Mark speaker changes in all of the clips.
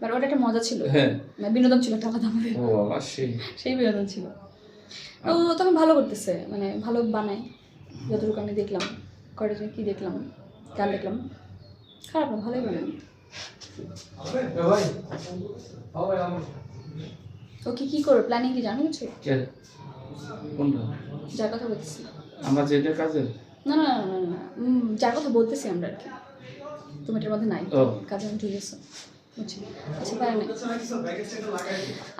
Speaker 1: But ওটা একটা মজা ছিল,
Speaker 2: হ্যাঁ
Speaker 1: মানে বিনোদন ছিল একটা আলাদা আমাদের,
Speaker 2: ও বাবা
Speaker 1: সেই বিনোদন ছিল। তো তখন ভালো করতেছে, মানে ভালো বানায় যতটুকু আমি দেখলাম, কলেজে কি দেখলাম, গান দেখলাম, খারাপ না, ভালোই বানায়। ও কি করবে প্ল্যানিং কি জানো কিছু?
Speaker 2: কে কোনটা
Speaker 1: যার কথা বলতেছি,
Speaker 2: আমরা যেটা কাজে
Speaker 1: না না না না না, যার কথা বলতেছি আমরা আর কি, তুমি এটার মধ্যে নাই,
Speaker 2: ও
Speaker 1: কাজে আমি ঢুকেছো, বুঝছি। আচ্ছা পারে না।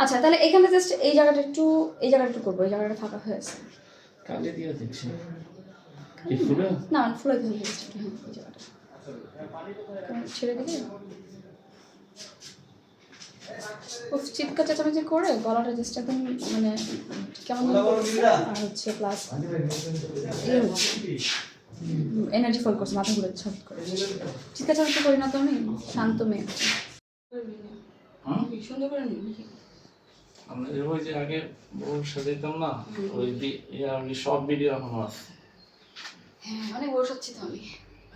Speaker 1: আচ্ছা তাহলে এখানে জাস্ট এই জায়গাটা একটু করবো, এই জায়গাটা ফাঁকা হয়ে আছে।
Speaker 2: কাজে দিয়ে দিচ্ছি কি ফুলে
Speaker 1: না মানে ফুলে দিয়ে দিচ্ছি, হ্যাঁ এই জায়গাটা ছেড়ে দিলে ও চিৎকার চেঁচামেচি করে গলাটা জাস্ট একদম মানে কেমন আর হচ্ছে প্লাস ইয়ে হচ্ছে, এনার্জি ফল করছে, মাথা ঘুরে ছট করে। চিৎকার চেঁচামেচি করি না তো আমি, শান্ত মেয়ে। সুন্দর করে নিবি
Speaker 2: আমরা ওই যে আগে বউ সাজাইতাম না, ওই সব ভিডিও এখনো আছে।
Speaker 1: হ্যাঁ অনেক বড় সাচ্ছি তো আমি।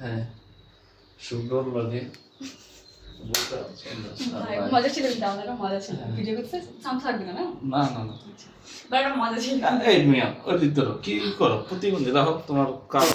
Speaker 2: হ্যাঁ সুন্দর লাগে।
Speaker 1: মজা ছিল কিন্তু আমাদের, মজা ছিল ভিডিও করতে সাম থাকবে না,
Speaker 2: না না না
Speaker 1: বাট মজা ছিল।
Speaker 2: এই মিয়া ওই দিক ধরো কি করো প্রতিবন্ধী রাখো তোমার কারণ